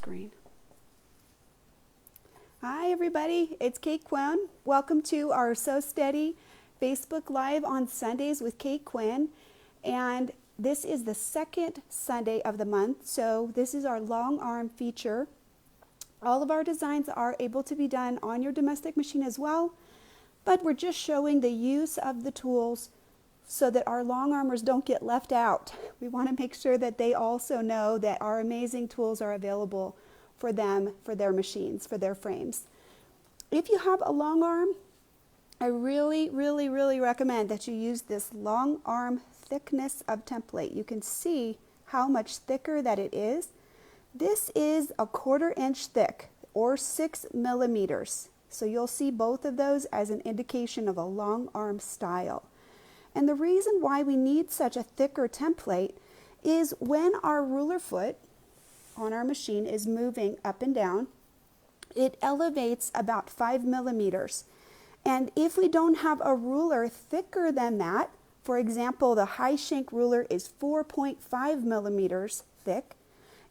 screen. Hi everybody, it's Kate Quinn. Welcome to our So Steady Facebook Live on Sundays with Kate Quinn. And this is the second Sunday of the month, so this is our long arm feature. All of our designs are able to be done on your domestic machine as well, but we're just showing the use of the tools so that our long armers don't get left out. We want to make sure that they also know that our amazing tools are available for them, for their machines, for their frames. If you have a long arm, I really recommend that you use this long arm thickness of template. You can see how much thicker that it is. This is a 1/4 inch thick or 6 millimeters. So you'll see both of those as an indication of a long arm style. And the reason why we need such a thicker template is when our ruler foot on our machine is moving up and down, it elevates about 5 millimeters. And if we don't have a ruler thicker than that, for example, the high shank ruler is 4.5 millimeters thick,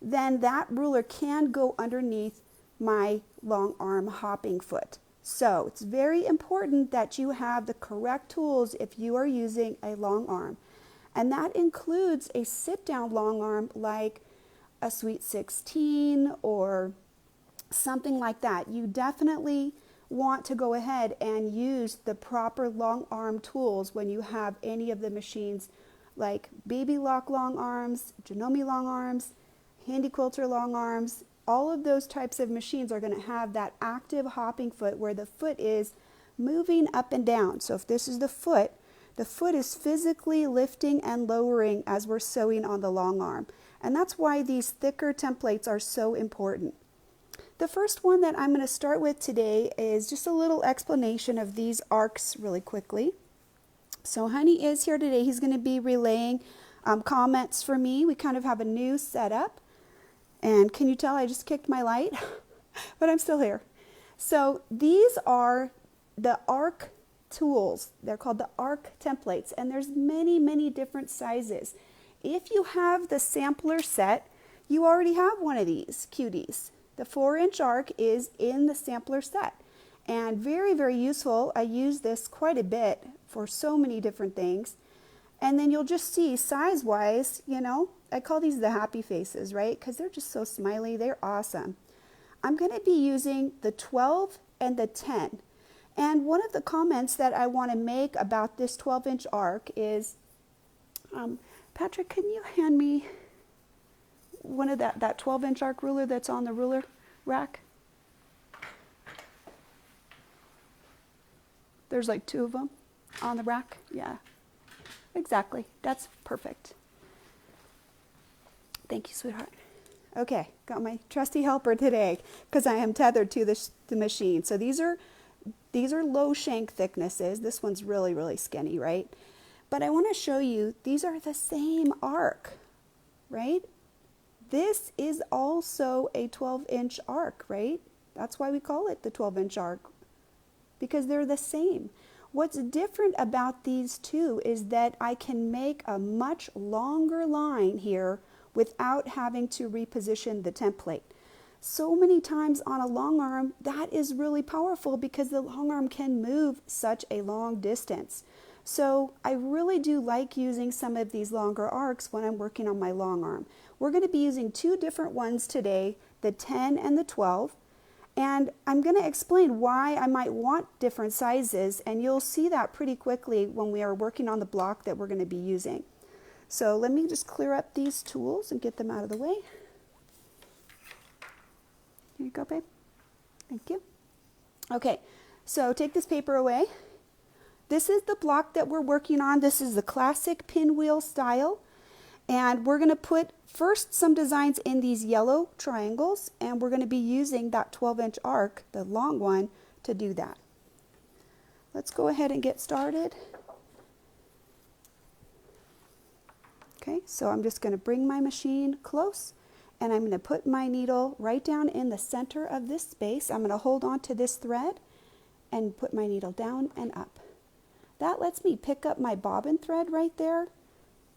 then that ruler can go underneath my long arm hopping foot. So it's very important that you have the correct tools if you are using a long arm. And that includes a sit-down long arm like a Sweet 16 or something like that. You definitely want to go ahead and use the proper long arm tools when you have any of the machines like Baby Lock long arms, Janome long arms, Handy Quilter long arms. All of those types of machines are going to have that active hopping foot where the foot is moving up and down. So if this is the foot is physically lifting and lowering as we're sewing on the long arm. And that's why these thicker templates are so important. The first one that I'm going to start with today is just a little explanation of these arcs really quickly. So Honey is here today. He's going to be relaying comments for me. We kind of have a new setup. And can you tell I just kicked my light? But I'm still here. So these are the arc tools. They're called the arc templates. And there's many different sizes. If you have the sampler set, you already have one of these cuties. The 4-inch arc is in the sampler set. And very useful. I use this quite a bit for so many different things. And then you'll just see size-wise, you know, I call these the happy faces, right? Because they're just so smiley. They're awesome. I'm going to be using the 12 and the 10. And one of the comments that I want to make about this 12-inch arc is, Patrick, can you hand me one of that 12-inch arc ruler that's on the ruler rack? There's like 2 of them on the rack. Yeah. Exactly. That's perfect. Thank you, sweetheart. Okay, got my trusty helper today because I am tethered to the machine. So these are low shank thicknesses. This one's really skinny, right? But I want to show you these are the same arc, right? This is also a 12-inch arc, right? That's why we call it the 12-inch arc, because they're the same. What's different about these two is that I can make a much longer line here without having to reposition the template. So many times on a long arm, that is really powerful because the long arm can move such a long distance. So I really do like using some of these longer arcs when I'm working on my long arm. We're going to be using 2 different ones today, the 10 and the 12. And I'm going to explain why I might want different sizes, and you'll see that pretty quickly when we are working on the block that we're going to be using. So let me just clear up these tools and get them out of the way. Here you go, babe. Thank you. Okay, so take this paper away. This is the block that we're working on. This is the classic pinwheel style. And we're going to put first some designs in these yellow triangles, and we're going to be using that 12-inch arc, the long one, to do that. Let's go ahead and get started. Okay, so I'm just going to bring my machine close, and I'm going to put my needle right down in the center of this space. I'm going to hold on to this thread and put my needle down and up. That lets me pick up my bobbin thread right there.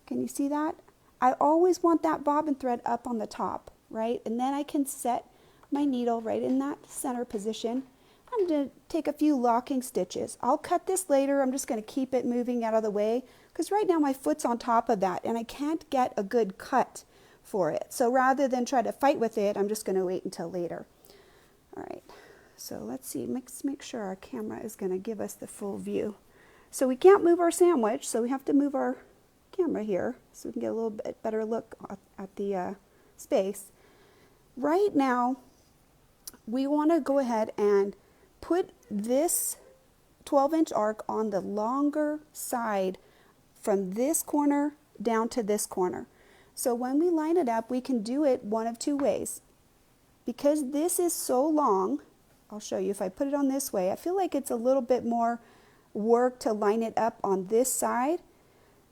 Can you see that? I always want that bobbin thread up on the top. right? And then I can set my needle right in that center position. I'm going to take a few locking stitches. I'll cut this later. I'm just going to keep it moving out of the way because right now my foot's on top of that and I can't get a good cut for it. So rather than try to fight with it, I'm just going to wait until later. All right, so let's see. Let's make sure our camera is going to give us the full view. So we can't move our sandwich, so we have to move our camera here so we can get a little bit better look at the space. Right now, we want to go ahead and put this 12-inch arc on the longer side from this corner down to this corner. So when we line it up, we can do it one of two ways. Because this is so long, I'll show you if I put it on this way, I feel like it's a little bit more work to line it up on this side,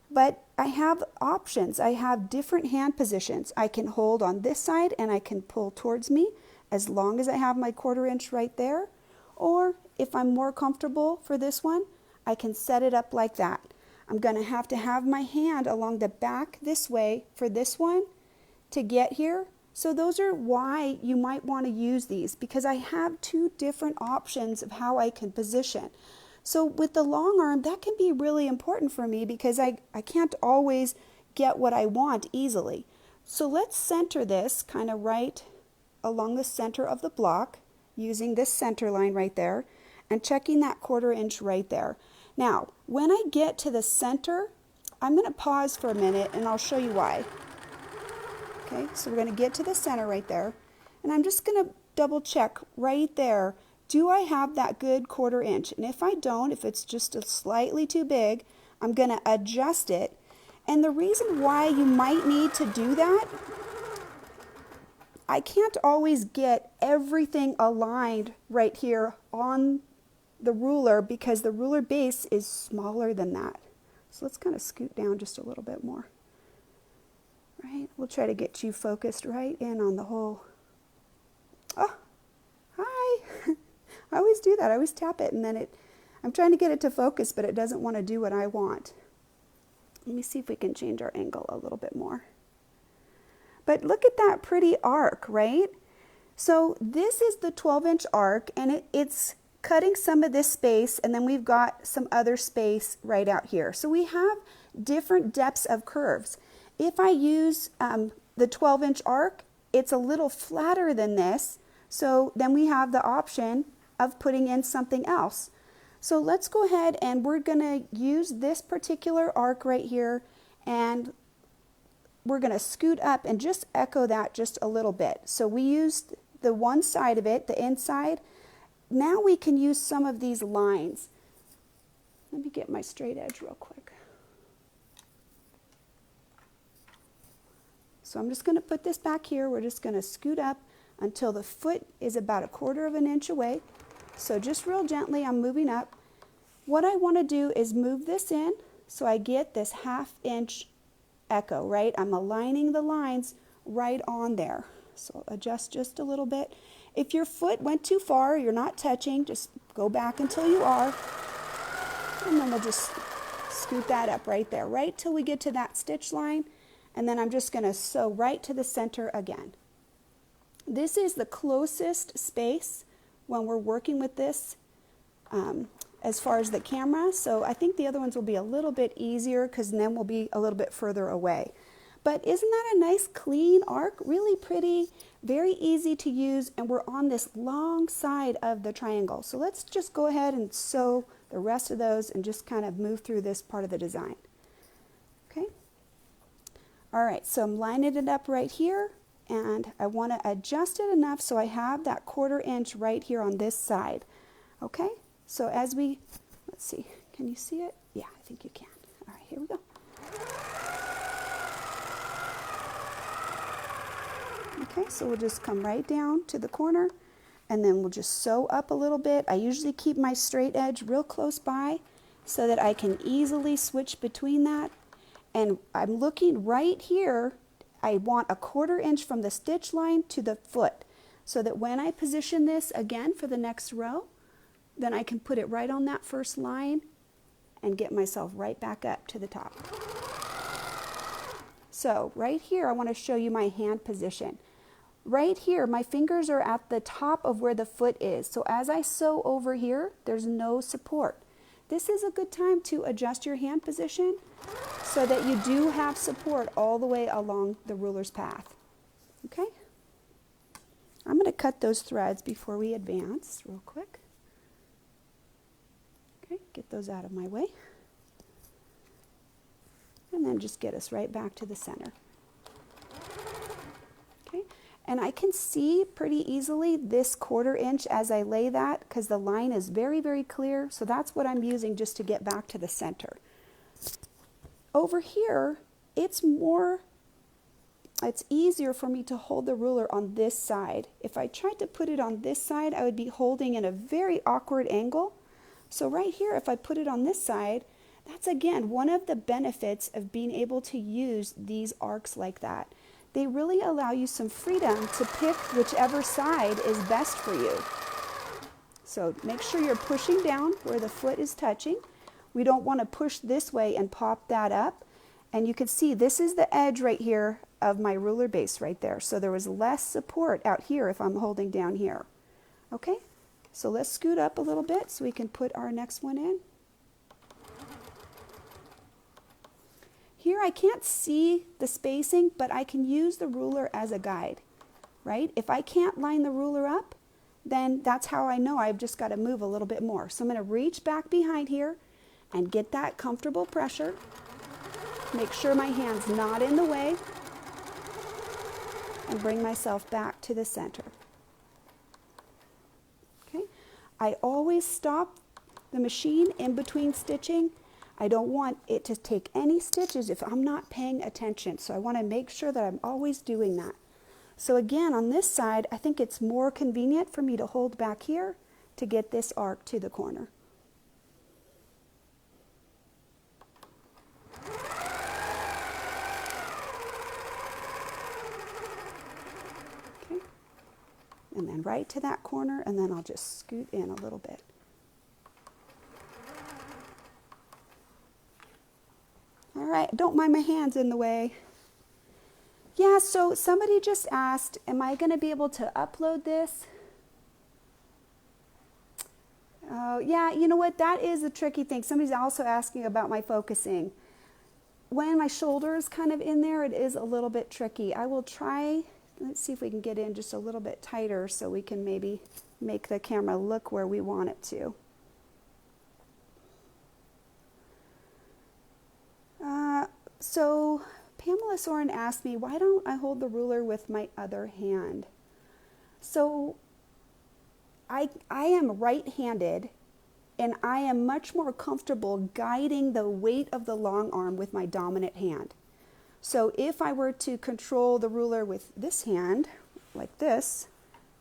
but I have options. I have different hand positions. I can hold on this side and I can pull towards me as long as I have my 1/4 inch right there. Or if I'm more comfortable for this one, I can set it up like that. I'm going to have my hand along the back this way for this one to get here. So those are why you might want to use these, because I have two different options of how I can position. So with the long arm, that can be really important for me because I can't always get what I want easily. So let's center this kind of right along the center of the block using this center line right there and checking that 1/4 inch right there. Now, when I get to the center, I'm going to pause for a minute and I'll show you why. Okay, so we're going to get to the center right there and I'm just going to double check right there. Do I have that good 1/4 inch? And if I don't, if it's just a slightly too big, I'm going to adjust it. And the reason why you might need to do that, I can't always get everything aligned right here on the ruler because the ruler base is smaller than that. So let's kind of scoot down just a little bit more. Right? We'll try to get you focused right in on the whole. Oh, hi. I always do that. I always tap it and then I'm trying to get it to focus, but it doesn't want to do what I want. Let me see if we can change our angle a little bit more. But look at that pretty arc, right? So this is the 12-inch arc and it's cutting some of this space and then we've got some other space right out here. So we have different depths of curves. If I use the 12-inch arc, it's a little flatter than this. So then we have the option of putting in something else. So let's go ahead and we're going to use this particular arc right here and we're going to scoot up and just echo that just a little bit. So we used the one side of it, the inside. Now we can use some of these lines. Let me get my straight edge real quick. So I'm just going to put this back here. We're just going to scoot up until the foot is about a 1/4 inch away. So just real gently, I'm moving up. What I want to do is move this in so I get this 1/2 inch echo, right? I'm aligning the lines right on there. So adjust just a little bit. If your foot went too far, you're not touching, just go back until you are. And then we'll just scoot that up right there, right till we get to that stitch line. And then I'm just going to sew right to the center again. This is the closest space when we're working with this as far as the camera. So I think the other ones will be a little bit easier because then we'll be a little bit further away. But isn't that a nice clean arc? Really pretty, very easy to use, and we're on this long side of the triangle. So let's just go ahead and sew the rest of those and just kind of move through this part of the design. Okay. All right, so I'm lining it up right here, and I want to adjust it enough so I have that 1/4 inch right here on this side. Okay, so as we, let's see, can you see it? Yeah, I think you can. All right, here we go. Okay, so we'll just come right down to the corner, and then we'll just sew up a little bit. I usually keep my straight edge real close by so that I can easily switch between that. And I'm looking right here, I want a 1/4 inch from the stitch line to the foot so that when I position this again for the next row, then I can put it right on that first line and get myself right back up to the top. So right here, I want to show you my hand position. right here, my fingers are at the top of where the foot is. So as I sew over here, there's no support. This is a good time to adjust your hand position so that you do have support all the way along the ruler's path. Okay? I'm going to cut those threads before we advance real quick. Okay, get those out of my way. And then just get us right back to the center. Okay, and I can see pretty easily this 1/4 inch as I lay that because the line is very, very clear. So that's what I'm using just to get back to the center. Over here, it's easier for me to hold the ruler on this side. If I tried to put it on this side, I would be holding in a very awkward angle. So right here, if I put it on this side, that's again one of the benefits of being able to use these arcs like that. They really allow you some freedom to pick whichever side is best for you. So make sure you're pushing down where the foot is touching. We don't want to push this way and pop that up. And you can see this is the edge right here of my ruler base right there. So there was less support out here if I'm holding down here. Okay, so let's scoot up a little bit so we can put our next one in. Here I can't see the spacing, but I can use the ruler as a guide, right? If I can't line the ruler up, then that's how I know I've just got to move a little bit more. So I'm going to reach back behind here and get that comfortable pressure. Make sure my hand's not in the way and bring myself back to the center. Okay, I always stop the machine in between stitching. I don't want it to take any stitches if I'm not paying attention. So I want to make sure that I'm always doing that. So again, on this side, I think it's more convenient for me to hold back here to get this arc to the corner. Okay. And then right to that corner, and then I'll just scoot in a little bit. All right, don't mind my hands in the way. Yeah, so somebody just asked, am I going to be able to upload this? Oh, yeah, you know what? That is a tricky thing. Somebody's also asking about my focusing. When my shoulder is kind of in there, it is a little bit tricky. I will try, let's see if we can get in just a little bit tighter so we can maybe make the camera look where we want it to. So Pamela Soren asked me, why don't I hold the ruler with my other hand? So I am right-handed, and I am much more comfortable guiding the weight of the long arm with my dominant hand. So if I were to control the ruler with this hand, like this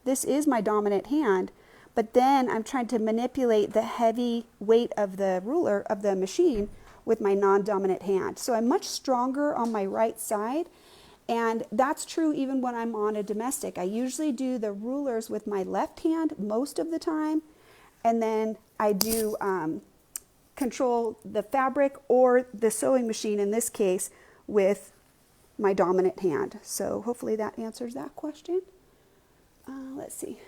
is my dominant hand, but then I'm trying to manipulate the heavy weight of the ruler, of the machine, with my non-dominant hand. So I'm much stronger on my right side, and that's true even when I'm on a domestic. I usually do the rulers with my left hand most of the time, and then I do control the fabric or the sewing machine, in this case, with my dominant hand. So hopefully that answers that question. Let's see.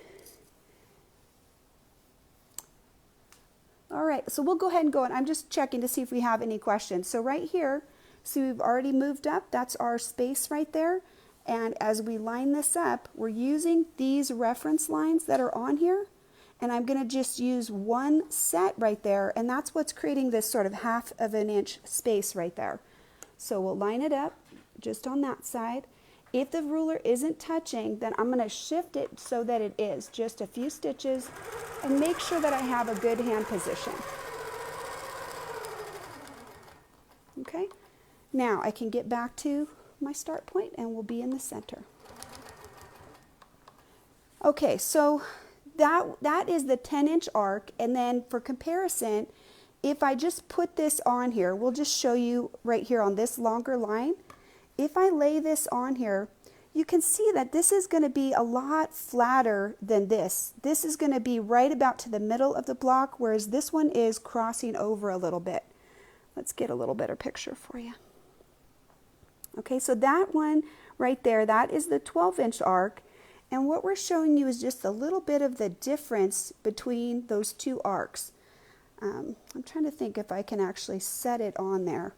All right, so we'll go ahead and go, and I'm just checking to see if we have any questions. So right here, see, we've already moved up. That's our space right there. And as we line this up, we're using these reference lines that are on here. And I'm going to just use one set right there. And that's what's creating this sort of 1/2 of an inch space right there. So we'll line it up just on that side. If the ruler isn't touching, then I'm going to shift it so that it is just a few stitches and make sure that I have a good hand position. Okay, now I can get back to my start point and we'll be in the center. Okay, so that is the 10-inch arc, and then for comparison, if I just put this on here, we'll just show you right here on this longer line. If I lay this on here, you can see that this is going to be a lot flatter than this. This is going to be right about to the middle of the block, whereas this one is crossing over a little bit. Let's get a little better picture for you. Okay, so that one right there, that is the 12-inch arc. And what we're showing you is just a little bit of the difference between those two arcs. I'm trying to think if I can actually set it on there,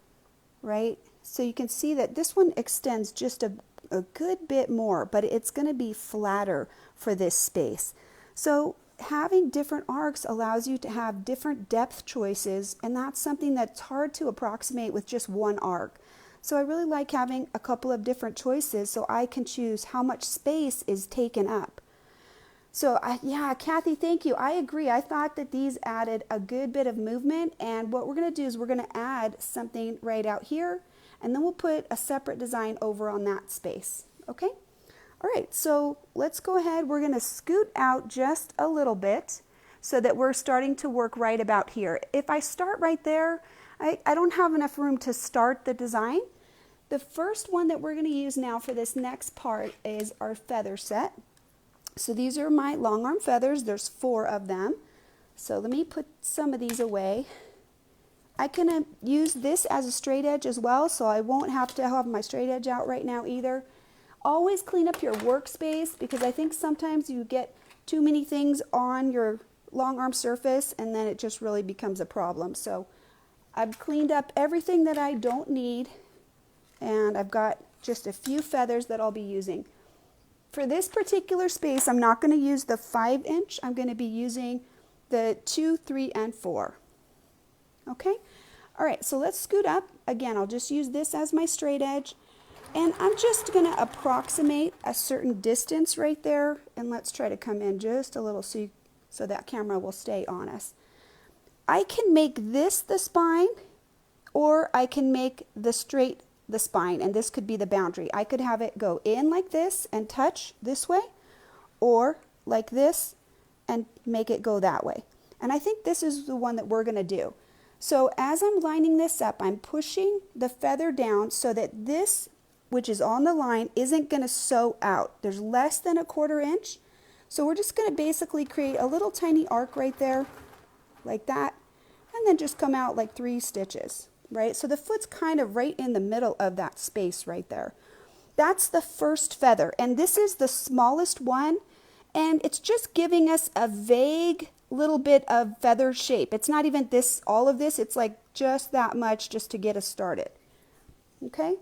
right? So you can see that this one extends just a good bit more, but it's going to be flatter for this space. So having different arcs allows you to have different depth choices, and that's something that's hard to approximate with just one arc. So I really like having a couple of different choices so I can choose how much space is taken up. So yeah, Kathy, thank you. I agree. I thought that these added a good bit of movement, and what we're going to do is we're going to add something right out here, and then we'll put a separate design over on that space. Okay? All right, so let's go ahead. We're going to scoot out just a little bit so that we're starting to work right about here. If I start right there, I don't have enough room to start the design. The first one that we're going to use now for this next part is our feather set. So these are my long arm feathers. There's 4 of them. So let me put some of these away. I can use this as a straight edge as well, so I won't have to have my straight edge out right now either. Always clean up your workspace, because I think sometimes you get too many things on your long arm surface and then it just really becomes a problem. So I've cleaned up everything that I don't need, and I've got just a few feathers that I'll be using. For this particular space, I'm not going to use the 5-inch. I'm going to be using the 2, 3, and 4. Okay? All right, so let's scoot up. Again, I'll just use this as my straight edge. And I'm just going to approximate a certain distance right there. And let's try to come in just a little so that camera will stay on us. I can make this the spine, or I can make the spine, and this could be the boundary. I could have it go in like this and touch this way, or like this and make it go that way. And I think this is the one that we're going to do. So as I'm lining this up, I'm pushing the feather down so that this, which is on the line, isn't going to sew out. There's less than a 1/4 inch. So we're just going to basically create a little tiny arc right there, like that, and then just come out like 3 stitches. Right? So the foot's kind of right in the middle of that space right there. That's the first feather, and this is the smallest one, and it's just giving us a vague little bit of feather shape. It's not even this, all of this, it's like just that much just to get us started. Okay?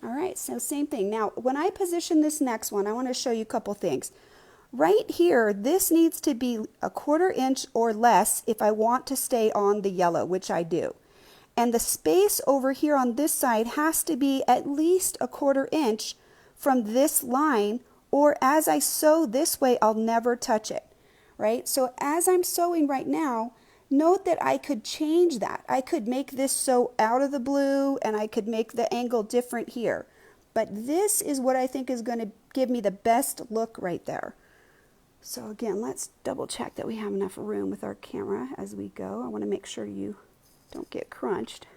All right, so same thing. Now, when I position this next one, I want to show you a couple things. Right here, this needs to be a 1/4 inch or less if I want to stay on the yellow, which I do. And the space over here on this side has to be at least a 1/4 inch from this line, or as I sew this way, I'll never touch it, right? So as I'm sewing right now, note that I could change that. I could make this sew out of the blue, and I could make the angle different here. But this is what I think is going to give me the best look right there. So again, let's double check that we have enough room with our camera as we go. I want to make sure you don't get crunched.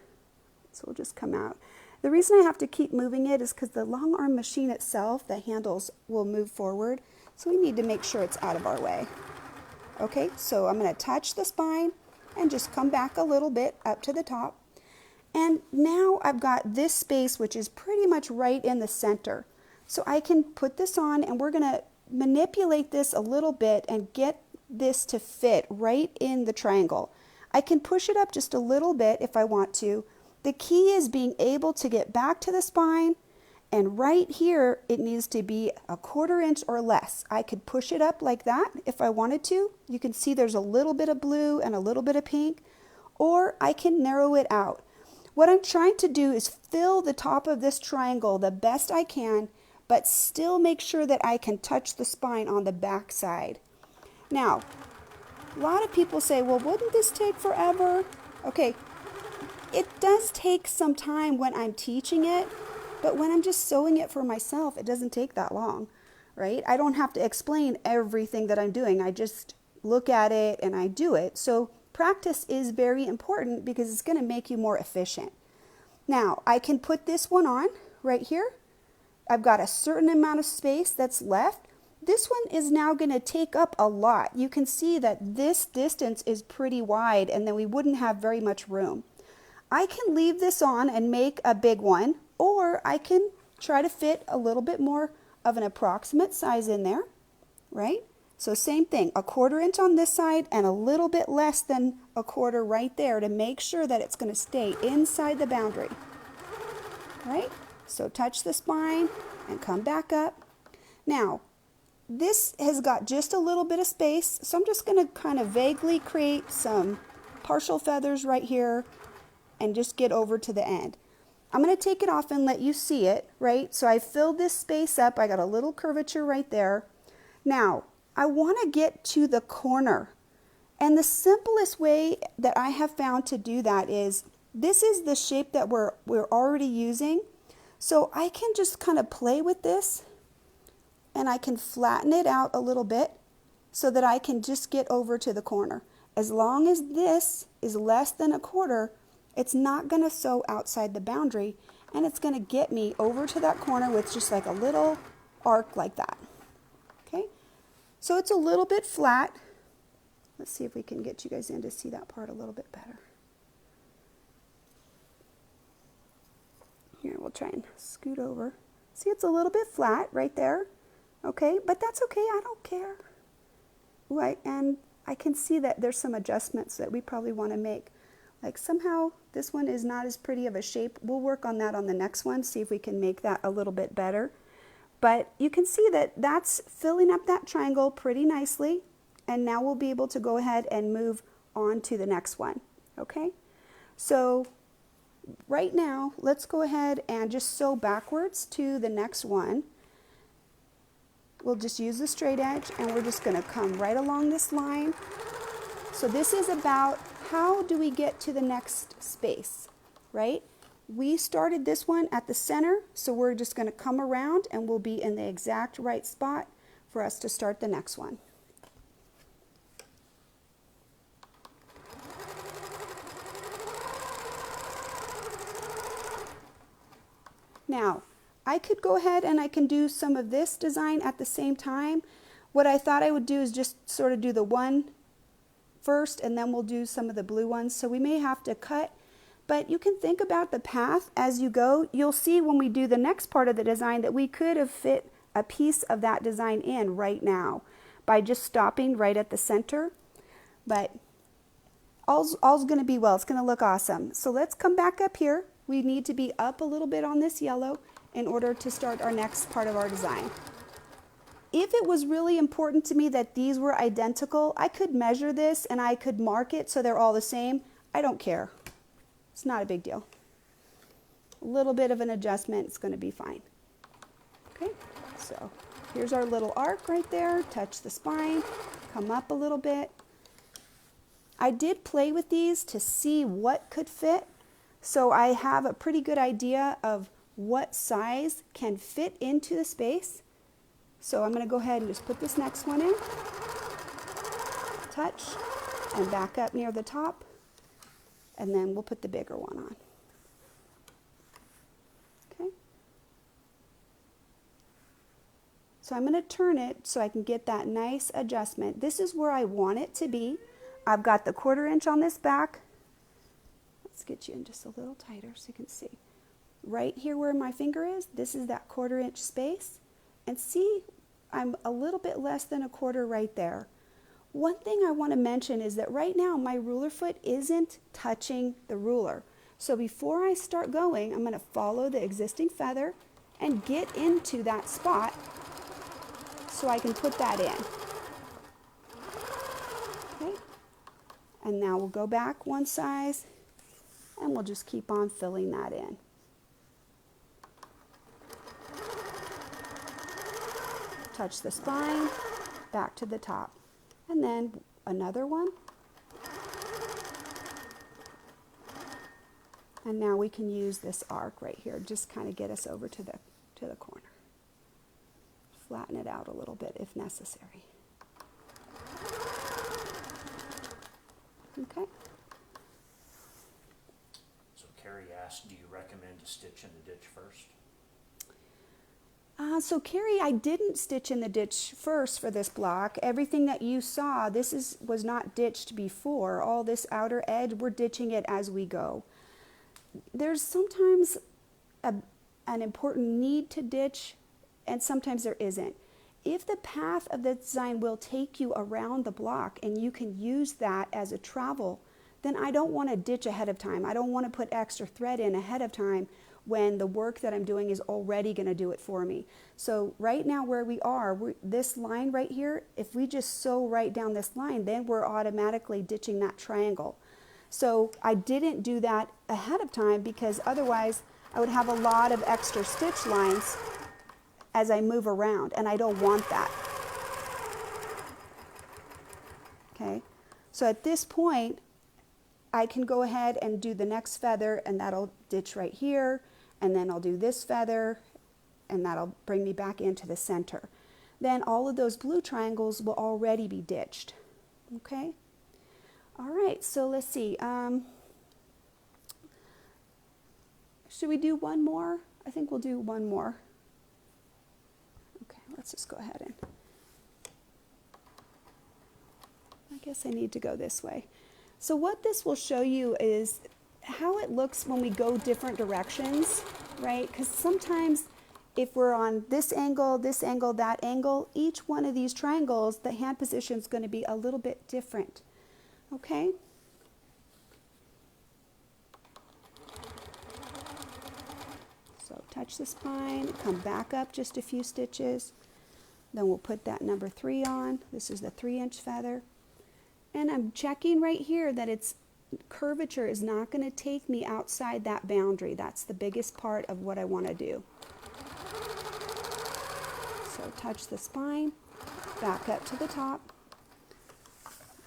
So we'll just come out. The reason I have to keep moving it is because the long arm machine itself, the handles will move forward. So we need to make sure it's out of our way. Okay, so I'm going to touch the spine and just come back a little bit up to the top. And now I've got this space, which is pretty much right in the center. So I can put this on, and we're going to manipulate this a little bit and get this to fit right in the triangle. I can push it up just a little bit if I want to. The key is being able to get back to the spine, and right here it needs to be a 1/4 inch or less. I could push it up like that if I wanted to. You can see there's a little bit of blue and a little bit of pink, or I can narrow it out. What I'm trying to do is fill the top of this triangle the best I can, but still make sure that I can touch the spine on the back side. Now, a lot of people say, well, wouldn't this take forever? Okay, it does take some time when I'm teaching it, but when I'm just sewing it for myself, it doesn't take that long, right? I don't have to explain everything that I'm doing. I just look at it and I do it. So practice is very important because it's going to make you more efficient. Now, I can put this one on right here. I've got a certain amount of space that's left. This one is now going to take up a lot. You can see that this distance is pretty wide, and then we wouldn't have very much room. I can leave this on and make a big one, or I can try to fit a little bit more of an approximate size in there, right? So same thing, a 1/4 inch on this side and a little bit less than a 1/4 right there to make sure that it's going to stay inside the boundary, right? So touch the spine and come back up. Now, this has got just a little bit of space, so I'm just going to kind of vaguely create some partial feathers right here and just get over to the end. I'm going to take it off and let you see it, right? So I filled this space up. I got a little curvature right there. Now, I want to get to the corner. And the simplest way that I have found to do that is, this is the shape that we're already using. So I can just kind of play with this and I can flatten it out a little bit so that I can just get over to the corner. As long as this is less than a 1/4, it's not going to sew outside the boundary, and it's going to get me over to that corner with just like a little arc like that. Okay, so it's a little bit flat. Let's see if we can get you guys in to see that part a little bit better. Here, we'll try and scoot over. See, it's a little bit flat right there. Okay, but that's okay, I don't care. Right, and I can see that there's some adjustments that we probably want to make. Like somehow this one is not as pretty of a shape. We'll work on that on the next one, see if we can make that a little bit better. But you can see that that's filling up that triangle pretty nicely. And now we'll be able to go ahead and move on to the next one. Okay, so right now, let's go ahead and just sew backwards to the next one. We'll just use the straight edge and we're just going to come right along this line. So this is about how do we get to the next space, right? We started this one at the center, so we're just going to come around and we'll be in the exact right spot for us to start the next one. Now, I could go ahead and I can do some of this design at the same time. What I thought I would do is just sort of do the one first and then we'll do some of the blue ones. So we may have to cut, but you can think about the path as you go. You'll see when we do the next part of the design that we could have fit a piece of that design in right now by just stopping right at the center. But all's going to be well. It's going to look awesome. So let's come back up here. We need to be up a little bit on this yellow in order to start our next part of our design. If it was really important to me that these were identical, I could measure this and I could mark it so they're all the same. I don't care. It's not a big deal. A little bit of an adjustment, it's going to be fine. Okay, so here's our little arc right there. Touch the spine, come up a little bit. I did play with these to see what could fit. So I have a pretty good idea of what size can fit into the space. So I'm going to go ahead and just put this next one in, touch, and back up near the top, and then we'll put the bigger one on. Okay. So I'm going to turn it so I can get that nice adjustment. This is where I want it to be. I've got the 1/4 inch on this back. Let's get you in just a little tighter so you can see. Right here where my finger is, this is that 1/4 inch space. And see, I'm a little bit less than a 1/4 right there. One thing I want to mention is that right now my ruler foot isn't touching the ruler. So before I start going, I'm going to follow the existing feather and get into that spot so I can put that in. Okay. And now we'll go back one size and we'll just keep on filling that in. Touch the spine, back to the top. And then another one. And now we can use this arc right here, just kind of get us over to the corner. Flatten it out a little bit if necessary. Okay. So Carrie asked, do you recommend to stitch in the ditch first? So Carrie, I didn't stitch in the ditch first for this block. Everything that you saw, was not ditched before. All this outer edge, we're ditching it as we go. There's sometimes an important need to ditch and sometimes there isn't. If the path of the design will take you around the block and you can use that as a travel, then I don't want to ditch ahead of time. I don't want to put extra thread in ahead of time when the work that I'm doing is already going to do it for me. So right now where we are, this line right here, if we just sew right down this line, then we're automatically ditching that triangle. So I didn't do that ahead of time because otherwise I would have a lot of extra stitch lines as I move around, and I don't want that. Okay, so at this point, I can go ahead and do the next feather, and that'll ditch right here, and then I'll do this feather, and that'll bring me back into the center. Then all of those blue triangles will already be ditched. Okay, all right, so let's see. Should we do one more? I think we'll do one more. Okay, let's just go ahead and, I guess I need to go this way. So what this will show you is how it looks when we go different directions, right? Because sometimes if we're on this angle, that angle, each one of these triangles, the hand position is going to be a little bit different, okay? So touch the spine, come back up just a few stitches. Then we'll put that number 3 on. This is the 3-inch feather. And I'm checking right here that its curvature is not going to take me outside that boundary. That's the biggest part of what I want to do. So touch the spine, back up to the top,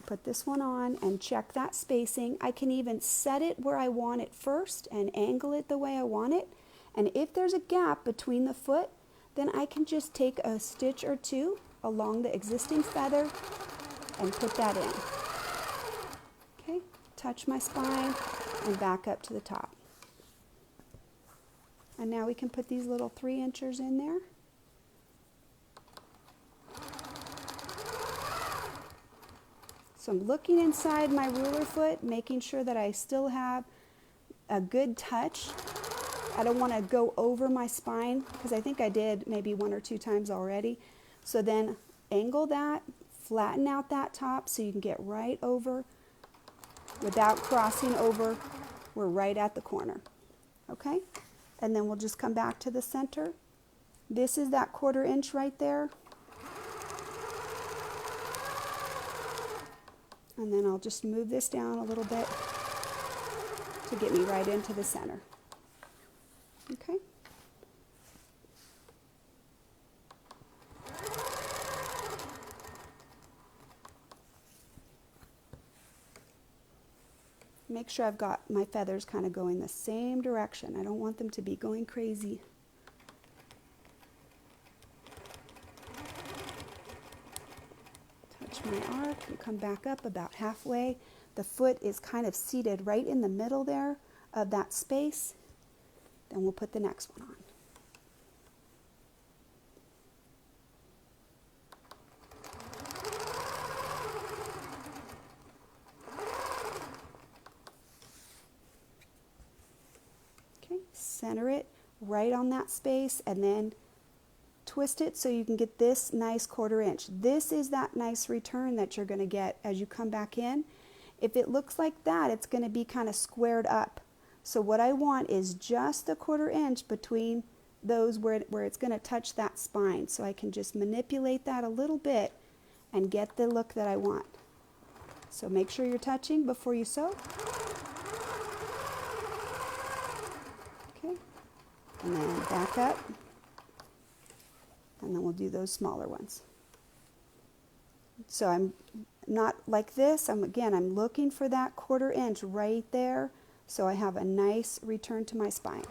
put this one on and check that spacing. I can even set it where I want it first and angle it the way I want it. And if there's a gap between the foot, then I can just take a stitch or two along the existing feather and put that in. Okay, touch my spine and back up to the top. And now we can put these little 3-inchers in there. So I'm looking inside my ruler foot, making sure that I still have a good touch. I don't want to go over my spine because I think I did maybe 1 or 2 times already. So then angle that, flatten out that top so you can get right over without crossing over. We're right at the corner. Okay? And then we'll just come back to the center. This is that 1/4 inch right there. And then I'll just move this down a little bit to get me right into the center. Okay. Make sure I've got my feathers kind of going the same direction. I don't want them to be going crazy. Touch my arc and come back up about halfway. The foot is kind of seated right in the middle there of that space. Then we'll put the next one on. Okay, center it right on that space and then twist it so you can get this nice 1/4 inch. This is that nice return that you're going to get as you come back in. If it looks like that, it's going to be kind of squared up. So what I want is just the 1/4 inch between those where it's going to touch that spine. So I can just manipulate that a little bit and get the look that I want. So make sure you're touching before you sew. Okay, and then back up. And then we'll do those smaller ones. So I'm not like this. I'm looking for that 1/4 inch right there. So I have a nice return to my spine.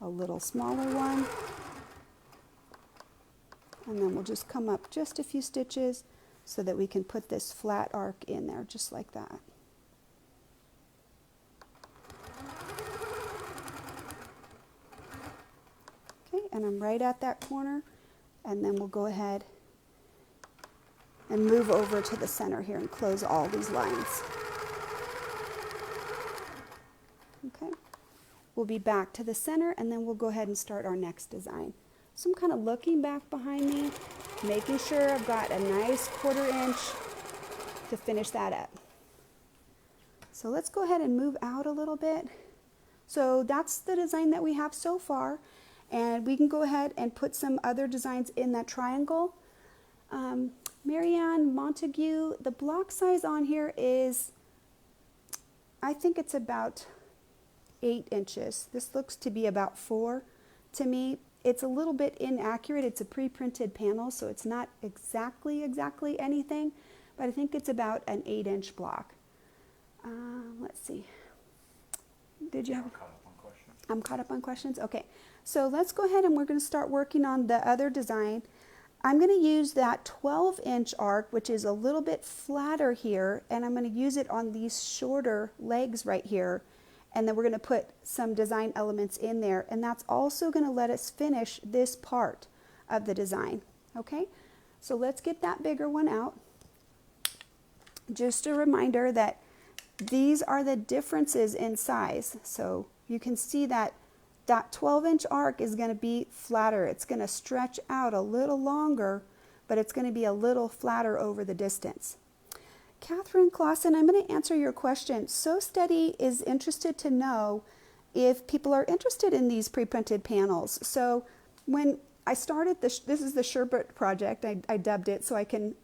A little smaller one. And then we'll just come up just a few stitches so that we can put this flat arc in there just like that. Okay, and I'm right at that corner, and then we'll go ahead and move over to the center here and close all these lines. we'll be back to the center, and then we'll go ahead and start our next design. So I'm kind of looking back behind me, making sure I've got a nice 1/4 inch to finish that up. So let's go ahead and move out a little bit. So that's the design that we have so far, and we can go ahead and put some other designs in that triangle. Marianne Montague, the block size on here is, I think it's about 8 inches. This looks to be about 4 to me. It's a little bit inaccurate. It's a pre-printed panel, so it's not exactly anything, but I think it's about an 8-inch block. Let's see. Did you have? I'm caught up on questions. I'm caught up on questions? Okay. So let's go ahead and we're going to start working on the other design. I'm going to use that 12-inch arc, which is a little bit flatter here, and I'm going to use it on these shorter legs right here. And then we're going to put some design elements in there, and that's also going to let us finish this part of the design. Okay, so let's get that bigger one out. Just a reminder that these are the differences in size. So you can see that that 12-inch arc is going to be flatter. It's going to stretch out a little longer, but it's going to be a little flatter over the distance. Catherine Clausen, I'm going to answer your question. So Steady is interested to know if people are interested in these pre-printed panels. So when I started this is the Sherbet project. I dubbed it so I can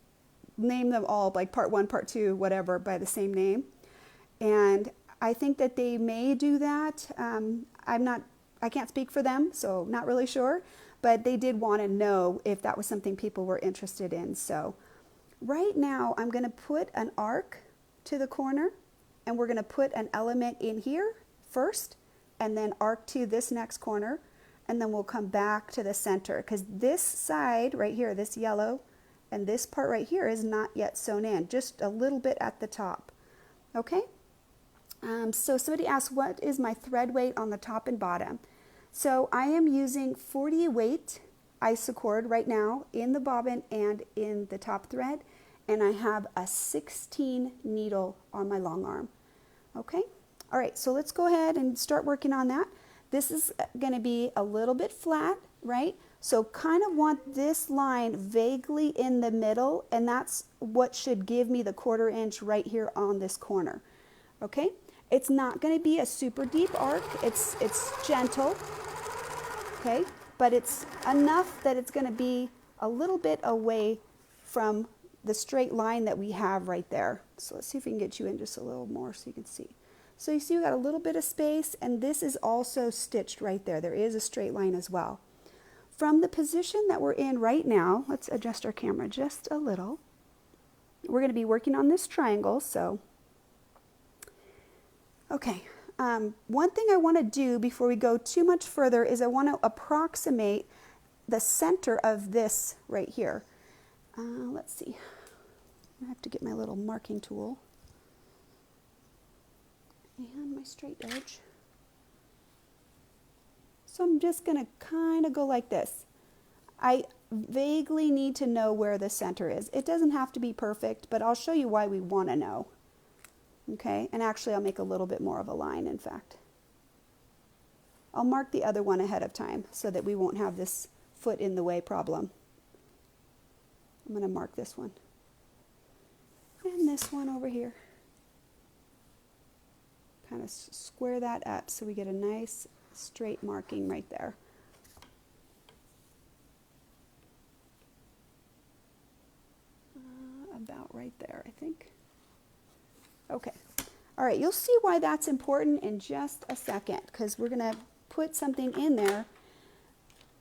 name them all, like part 1, part 2, whatever, by the same name. And I think that they may do that. I can't speak for them, so not really sure. But they did want to know if that was something people were interested in. So right now, I'm going to put an arc to the corner, and we're going to put an element in here first, and then arc to this next corner, and then we'll come back to the center, because this side right here, this yellow, and this part right here is not yet sewn in, just a little bit at the top. Okay? So somebody asked, what is my thread weight on the top and bottom? So I am using 40 weight isocord right now in the bobbin and in the top thread, and I have a 16 needle on my long arm. Okay, all right, so let's go ahead and start working on that. This is going to be a little bit flat, right? So kind of want this line vaguely in the middle, and that's what should give me the 1/4 inch right here on this corner. Okay, it's not going to be a super deep arc. It's gentle. Okay, but it's enough that it's going to be a little bit away from the straight line that we have right there. So let's see if we can get you in just a little more so you can see. So you see we got a little bit of space, and this is also stitched right there. There is a straight line as well. From the position that we're in right now, let's adjust our camera just a little. We're going to be working on this triangle, so okay. One thing I want to do before we go too much further is I want to approximate the center of this right here. Let's see. I have to get my little marking tool and my straight edge. So I'm just going to kind of go like this. I vaguely need to know where the center is. It doesn't have to be perfect, but I'll show you why we want to know. Okay, and actually I'll make a little bit more of a line, in fact. I'll mark the other one ahead of time so that we won't have this foot in the way problem. I'm going to mark this one. And this one over here. Kind of square that up so we get a nice straight marking right there. About right there, I think. Okay. All right, you'll see why that's important in just a second, because we're going to put something in there.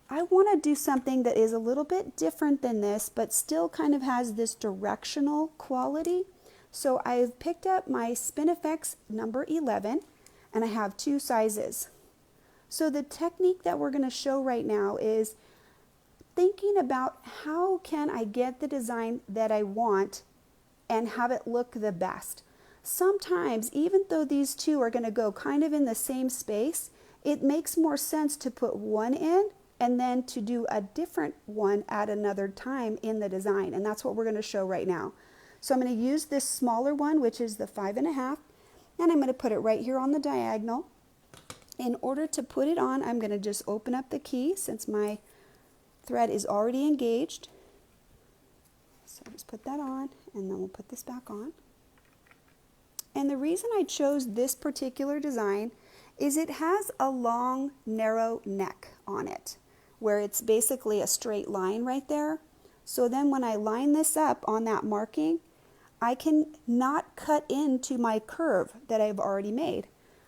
I want to do something that is a little bit different than this, but still kind of has this directional quality. So I've picked up my Spinifex number 11, and I have 2 sizes. So the technique that we're going to show right now is thinking about how can I get the design that I want and have it look the best. Sometimes, even though these 2 are going to go kind of in the same space, it makes more sense to put one in and then to do a different one at another time in the design. And that's what we're going to show right now. So I'm going to use this smaller one, which is the 5.5, and I'm going to put it right here on the diagonal. In order to put it on, I'm going to just open up the key since my thread is already engaged. So just put that on, and then we'll put this back on. And the reason I chose this particular design is it has a long, narrow neck on it, where it's basically a straight line right there. So then when I line this up on that marking, I can not cut into my curve that I've already made.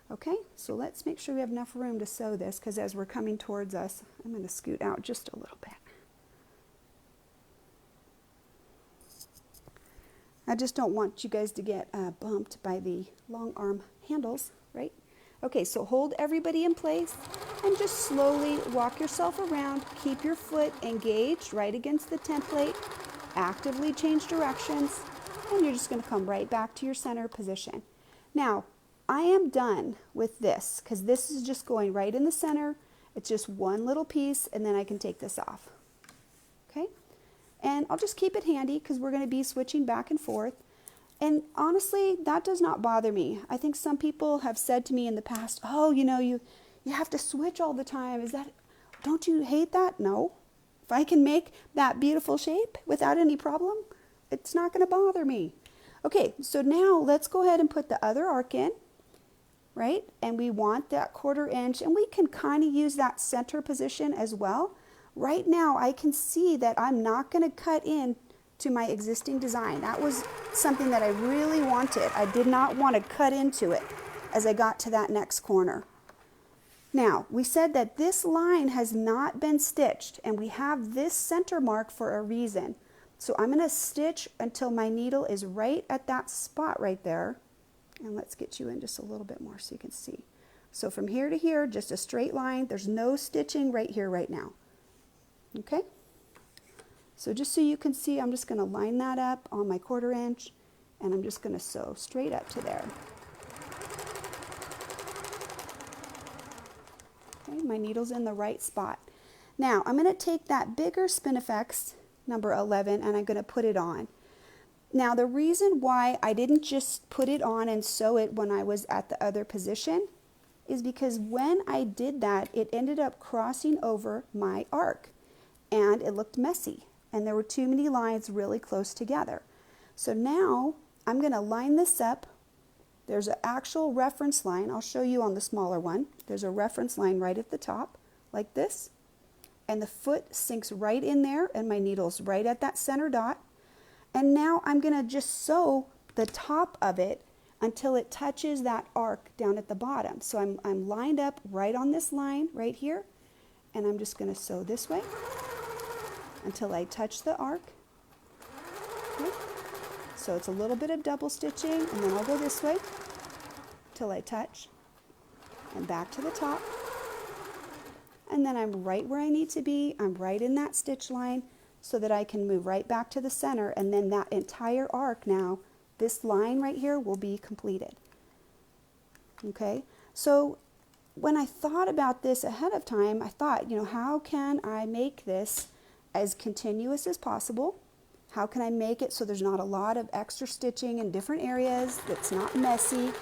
Okay, so let's make sure we have enough room to sew this, because as we're coming towards us, I'm going to scoot out just a little bit. I just don't want you guys to get bumped by the long arm handles, right? Okay, so hold everybody in place and just slowly walk yourself around. Keep your foot engaged right against the template. Actively change directions, and you're just going to come right back to your center position. Now, I am done with this because this is just going right in the center. It's just one little piece, and then I can take this off. Okay? And I'll just keep it handy because we're going to be switching back and forth. And honestly, that does not bother me. I think some people have said to me in the past, oh, you know, you have to switch all the time. Don't you hate that? No. If I can make that beautiful shape without any problem, it's not going to bother me. Okay, so now let's go ahead and put the other arc in, right? And we want that 1/4 inch, and we can kind of use that center position as well. Right now, I can see that I'm not going to cut in to my existing design. That was something that I really wanted. I did not want to cut into it as I got to that next corner. Now, we said that this line has not been stitched, and we have this center mark for a reason. So I'm going to stitch until my needle is right at that spot right there. And let's get you in just a little bit more so you can see. So from here to here, just a straight line. There's no stitching right here right now. Okay? So just so you can see, I'm just going to line that up on my 1/4 inch, and I'm just going to sew straight up to there. Okay, my needle's in the right spot. Now, I'm going to take that bigger Spinifex number 11, and I'm going to put it on. Now, the reason why I didn't just put it on and sew it when I was at the other position is because when I did that, it ended up crossing over my arc, and it looked messy, and there were too many lines really close together. So now I'm going to line this up. There's an actual reference line. I'll show you on the smaller one. There's a reference line right at the top, like this. And the foot sinks right in there, and my needle's right at that center dot. And now I'm going to just sew the top of it until it touches that arc down at the bottom. So I'm lined up right on this line right here, and I'm just going to sew this way until I touch the arc. Okay. So it's a little bit of double stitching, and then I'll go this way till I touch, and back to the top. And then I'm right where I need to be. I'm right in that stitch line so that I can move right back to the center, and then that entire arc now, this line right here, will be completed. Okay, so when I thought about this ahead of time, I thought, you know, how can I make this as continuous as possible? How can I make it so there's not a lot of extra stitching in different areas, that's not messy?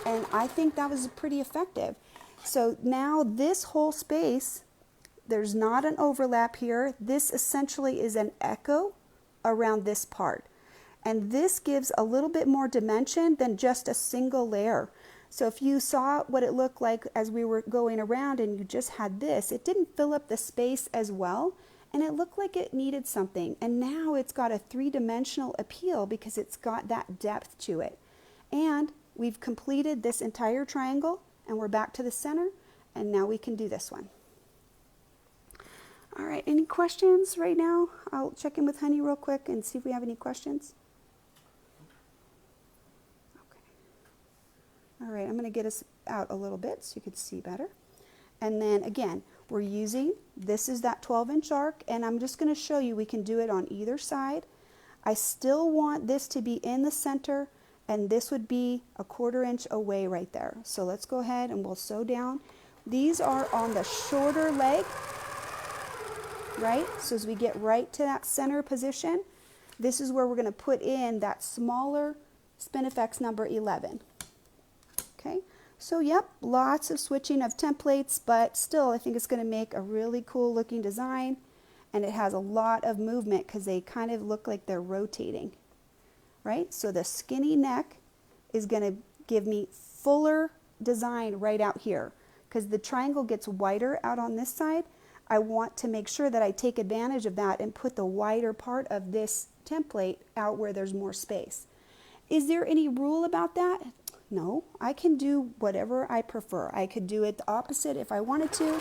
And I think that was pretty effective. So now this whole space, there's not an overlap here. This essentially is an echo around this part. And this gives a little bit more dimension than just a single layer. So if you saw what it looked like as we were going around and you just had this, it didn't fill up the space as well, and it looked like it needed something. And now it's got a 3-dimensional appeal because it's got that depth to it. And we've completed this entire triangle, and we're back to the center, and now we can do this one. All right, any questions right now? I'll check in with Honey real quick and see if we have any questions. Okay. All right, I'm going to get us out a little bit so you can see better. And then again, we're using, this is that 12-inch arc, and I'm just going to show you we can do it on either side. I still want this to be in the center, and this would be a 1/4 inch away right there. So let's go ahead and we'll sew down. These are on the shorter leg, right? So as we get right to that center position, this is where we're going to put in that smaller Spinifex number 11. Okay, So yep, lots of switching of templates, but still I think it's going to make a really cool looking design, and it has a lot of movement because they kind of look like they're rotating, right? So the skinny neck is going to give me fuller design right out here because the triangle gets wider out on this side. I want to make sure that I take advantage of that and put the wider part of this template out where there's more space. Is there any rule about that? No, I can do whatever I prefer. I could do it the opposite if I wanted to,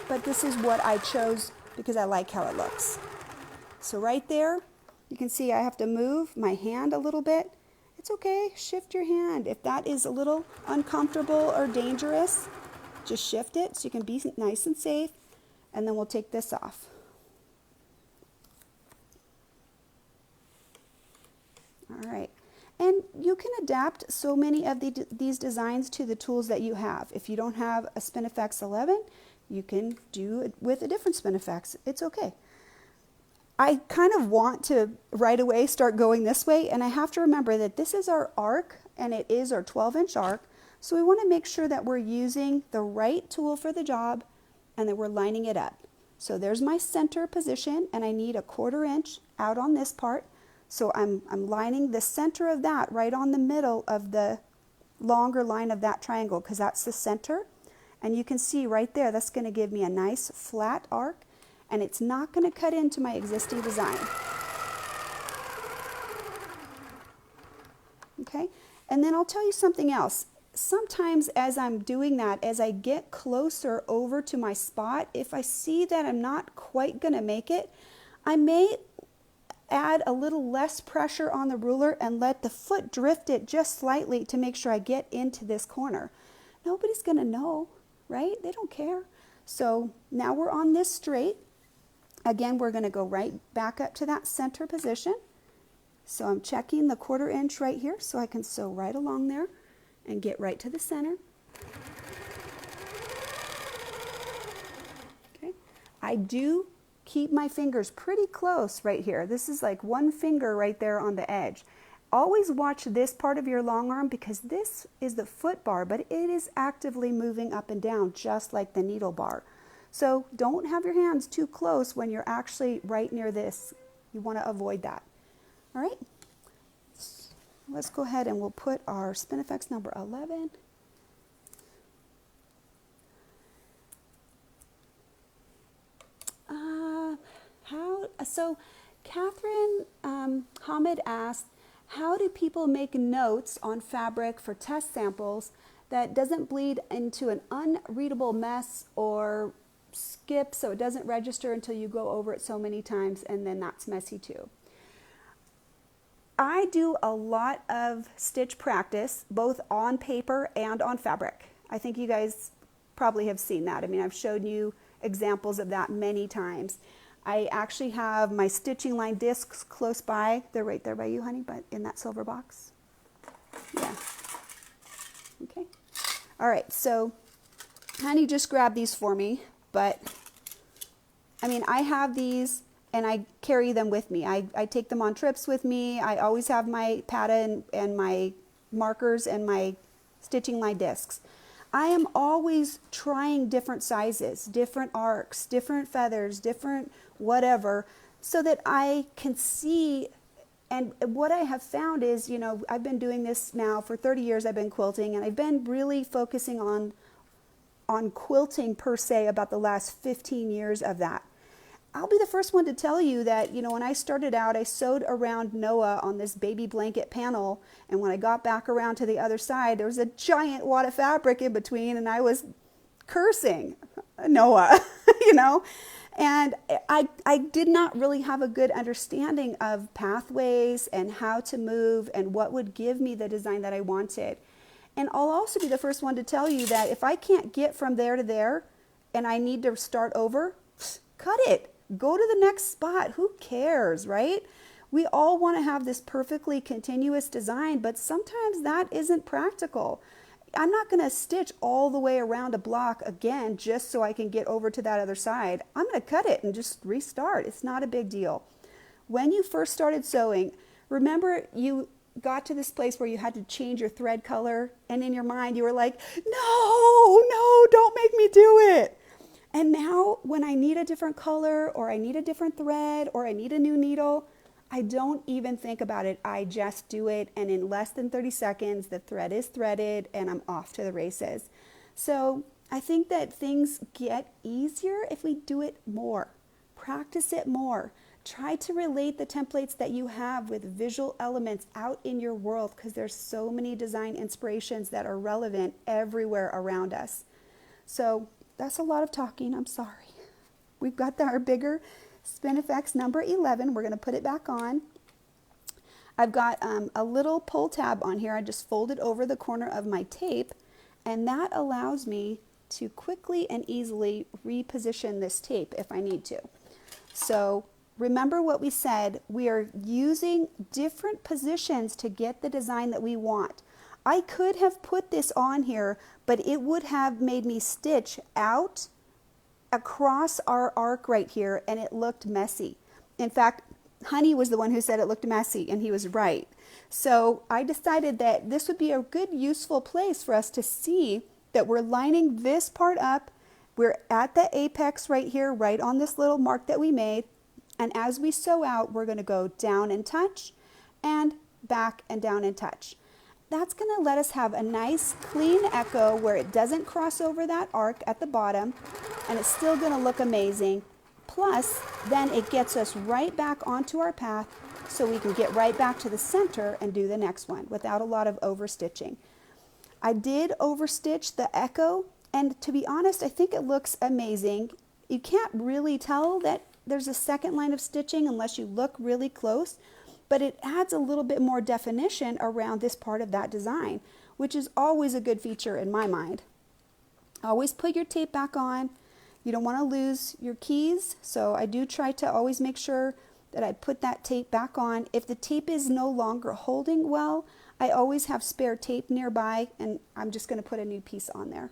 but this is what I chose because I like how it looks. So right there, you can see I have to move my hand a little bit. It's okay, shift your hand. If that is a little uncomfortable or dangerous, just shift it so you can be nice and safe, and then we'll take this off. All right. And you can adapt so many of these designs to the tools that you have. If you don't have a Spinifex 11, you can do it with a different Spinifex. It's okay. I kind of want to right away start going this way, and I have to remember that this is our arc, and it is our 12-inch arc. So we want to make sure that we're using the right tool for the job and that we're lining it up. So there's my center position, and I need a 1/4 inch out on this part. So I'm lining the center of that right on the middle of the longer line of that triangle because that's the center. And you can see right there, that's going to give me a nice flat arc, and it's not going to cut into my existing design. Okay, and then I'll tell you something else. Sometimes as I'm doing that, as I get closer over to my spot, if I see that I'm not quite going to make it, I may add a little less pressure on the ruler and let the foot drift it just slightly to make sure I get into this corner. Nobody's going to know, right? They don't care. So now we're on this straight. Again, we're going to go right back up to that center position. So I'm checking the 1/4 inch right here so I can sew right along there and get right to the center. Okay. I do keep my fingers pretty close right here. This is like one finger right there on the edge. Always watch this part of your long arm because this is the foot bar, but it is actively moving up and down just like the needle bar. So don't have your hands too close when you're actually right near this. You want to avoid that. All right, let's go ahead and we'll put our Spinifex number 11. So Catherine Hamid asked, how do people make notes on fabric for test samples that doesn't bleed into an unreadable mess or skip so it doesn't register until you go over it so many times, and then that's messy too? I do a lot of stitch practice, both on paper and on fabric. I think you guys probably have seen that. I mean, I've shown you examples of that many times. I actually have my stitching line discs close by. They're right there by you, honey, but in that silver box. Yeah. Okay. All right, so honey just grabbed these for me, but I mean, I have these and I carry them with me. I take them on trips with me. I always have my pattern and my markers and my stitching line discs. I am always trying different sizes, different arcs, different feathers, different whatever, so that I can see. And what I have found is, you know, I've been doing this now for 30 years. I've been quilting, and I've been really focusing on quilting per se about the last 15 years of that. I'll be the first one to tell you that, you know, when I started out, I sewed around Noah on this baby blanket panel, and when I got back around to the other side, there was a giant wad of fabric in between, and I was cursing Noah, you know, and I did not really have a good understanding of pathways and how to move and what would give me the design that I wanted. And I'll also be the first one to tell you that if I can't get from there to there and I need to start over, cut it. Go to the next spot. Who cares, right? We all want to have this perfectly continuous design, but sometimes that isn't practical. I'm not going to stitch all the way around a block again just so I can get over to that other side. I'm going to cut it and just restart. It's not a big deal. When you first started sewing, remember you got to this place where you had to change your thread color, and in your mind you were like, no, don't make me do it. And now when I need a different color, or I need a different thread, or I need a new needle, I don't even think about it. I just do it, and in less than 30 seconds, the thread is threaded and I'm off to the races. So I think that things get easier if we do it more. Practice it more. Try to relate the templates that you have with visual elements out in your world, because there's so many design inspirations that are relevant everywhere around us. So that's a lot of talking. I'm sorry. We've got our bigger Spinifex number 11. We're going to put it back on. I've got a little pull tab on here. I just folded over the corner of my tape, and that allows me to quickly and easily reposition this tape if I need to. So remember what we said, we are using different positions to get the design that we want. I could have put this on here, but it would have made me stitch out across our arc right here, and it looked messy. In fact, Honey was the one who said it looked messy, and he was right. So I decided that this would be a good, useful place for us to see that we're lining this part up. We're at the apex right here, right on this little mark that we made. And as we sew out, we're going to go down and touch, and back and down and touch. That's going to let us have a nice clean echo where it doesn't cross over that arc at the bottom, and it's still going to look amazing. Plus, then it gets us right back onto our path, so we can get right back to the center and do the next one without a lot of overstitching. I did overstitch the echo, and to be honest, I think it looks amazing. You can't really tell that there's a second line of stitching unless you look really close, but it adds a little bit more definition around this part of that design, which is always a good feature in my mind. Always put your tape back on. You don't want to lose your keys, so I do try to always make sure that I put that tape back on. If the tape is no longer holding well, I always have spare tape nearby, and I'm just going to put a new piece on there.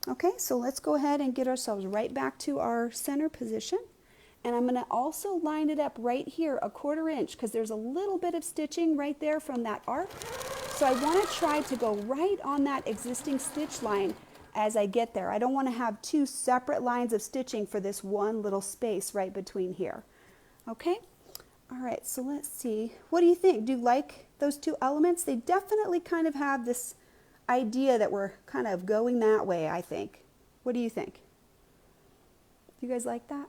Okay, so let's go ahead and get ourselves right back to our center position. And I'm going to also line it up right here, 1/4 inch, because there's a little bit of stitching right there from that arc. So I want to try to go right on that existing stitch line as I get there. I don't want to have two separate lines of stitching for this one little space right between here. Okay? All right, so let's see. What do you think? Do you like those two elements? They definitely kind of have this idea that we're kind of going that way, I think. What do you think? You guys like that?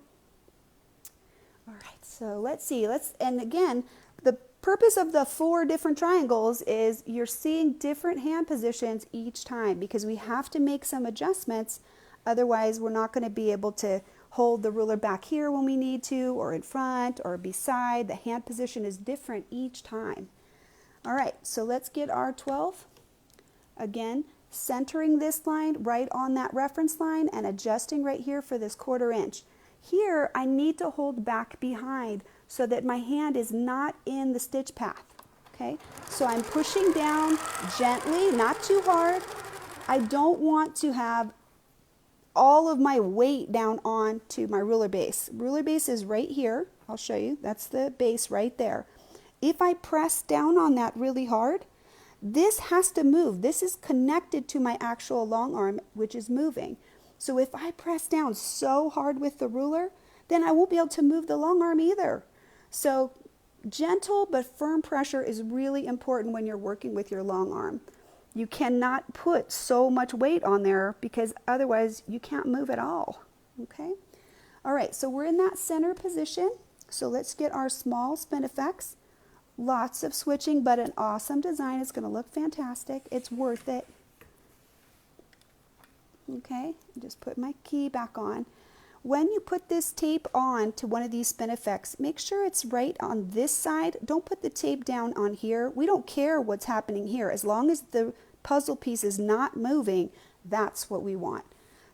All right, so let's see. And again, the purpose of the 4 different triangles is you're seeing different hand positions each time, because we have to make some adjustments. Otherwise, we're not going to be able to hold the ruler back here when we need to, or in front, or beside. The hand position is different each time. All right, so let's get our 12. Again, centering this line right on that reference line and adjusting right here for this 1/4 inch. Here, I need to hold back behind so that my hand is not in the stitch path, okay? So I'm pushing down gently, not too hard. I don't want to have all of my weight down onto my ruler base. Ruler base is right here. I'll show you. That's the base right there. If I press down on that really hard, this has to move. This is connected to my actual long arm, which is moving. So if I press down so hard with the ruler, then I won't be able to move the long arm either. So gentle but firm pressure is really important when you're working with your long arm. You cannot put so much weight on there, because otherwise you can't move at all. Okay? All right, so we're in that center position. So let's get our small Spinifex. Lots of switching, but an awesome design. It's going to look fantastic. It's worth it. Okay, just put my key back on. When you put this tape on to one of these Spinifex, make sure it's right on this side. Don't put the tape down on here. We don't care what's happening here. As long as the puzzle piece is not moving, that's what we want.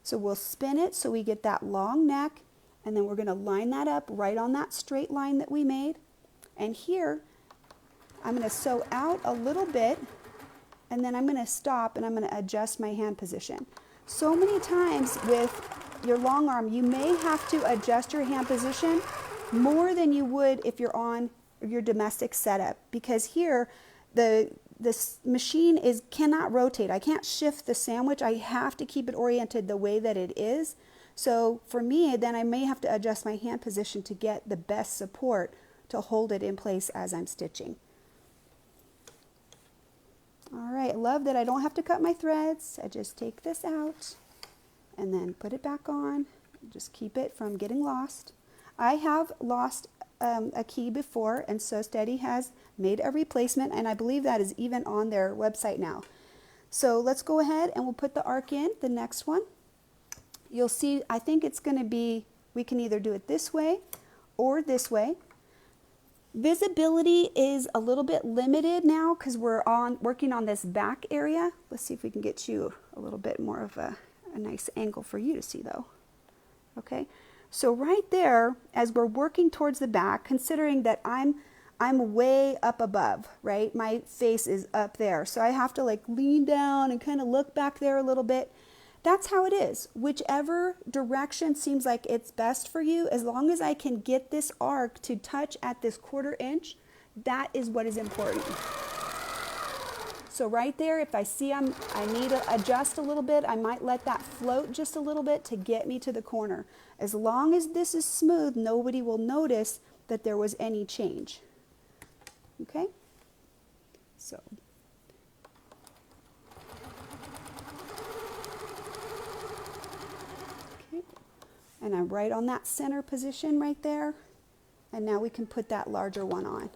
So we'll spin it so we get that long neck, and then we're going to line that up right on that straight line that we made. And here, I'm going to sew out a little bit, and then I'm going to stop, and I'm going to adjust my hand position. So many times with your long arm, you may have to adjust your hand position more than you would if you're on your domestic setup, because here this machine cannot rotate. I can't shift the sandwich. I have to keep it oriented the way that it is. So for me, then I may have to adjust my hand position to get the best support to hold it in place as I'm stitching. All right, I love that I don't have to cut my threads. I just take this out and then put it back on. Just keep it from getting lost. I have lost a key before, and So Steady has made a replacement, and I believe that is even on their website now. So let's go ahead and we'll put the arc in, the next one. You'll see, I think it's going to be, we can either do it this way or this way. Visibility is a little bit limited now because we're working on this back area. Let's see if we can get you a little bit more of a nice angle for you to see though. Okay, so right there, as we're working towards the back, considering that I'm way up above, right? My face is up there. So I have to like lean down and kind of look back there a little bit. That's how it is. Whichever direction seems like it's best for you, as long as I can get this arc to touch at this 1/4 inch, that is what is important. So right there, if I see I need to adjust a little bit, I might let that float just a little bit to get me to the corner. As long as this is smooth, nobody will notice that there was any change. Okay? So. Okay. And I'm right on that center position right there. And now we can put that larger one on.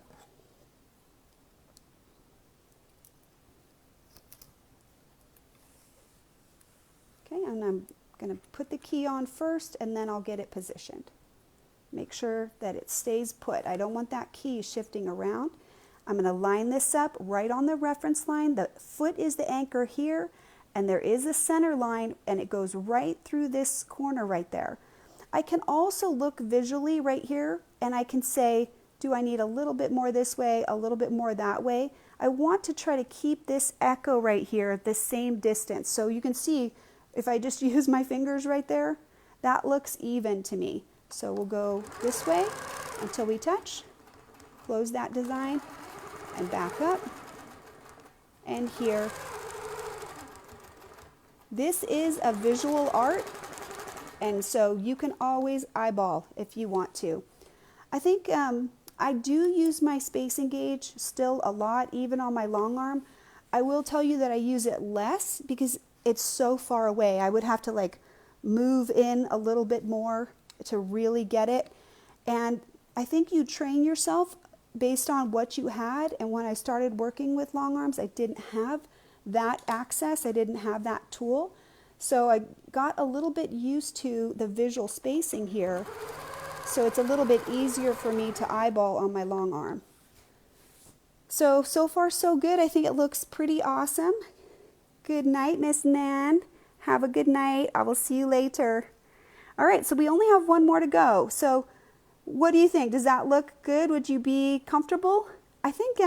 Okay, and I'm going to put the key on first and then I'll get it positioned. Make sure that it stays put. I don't want that key shifting around. I'm going to line this up right on the reference line. The foot is the anchor here, and there is a center line, and it goes right through this corner right there. I can also look visually right here, and I can say, do I need a little bit more this way, a little bit more that way? I want to try to keep this echo right here at the same distance. So you can see, if I just use my fingers right there, that looks even to me. So we'll go this way until we touch, close that design, and back up, and here. This is a visual art, and so you can always eyeball if you want to. I think I do use my spacing gauge still a lot, even on my long arm. I will tell you that I use it less because it's so far away. I would have to like move in a little bit more to really get it. And I think you train yourself based on what you had. And when I started working with long arms, I didn't have that access. I didn't have that tool. So I got a little bit used to the visual spacing here. So it's a little bit easier for me to eyeball on my long arm. So far so good. I think it looks pretty awesome. Good night, Miss Nan. Have a good night. I will see you later. All right, so we only have one more to go. So what do you think? Does that look good? Would you be comfortable? I think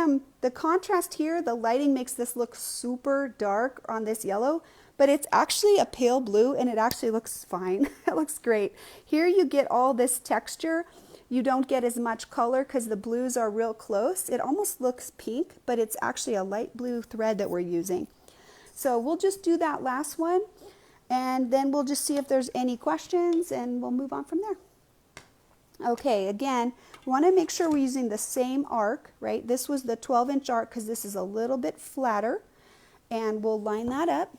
the contrast here, the lighting makes this look super dark on this yellow, but it's actually a pale blue and it actually looks fine. It looks great. Here you get all this texture. You don't get as much color because the blues are real close. It almost looks pink, but it's actually a light blue thread that we're using. So we'll just do that last one, and then we'll just see if there's any questions, and we'll move on from there. Okay, again, we want to make sure we're using the same arc, right? This was the 12-inch arc because this is a little bit flatter, and we'll line that up.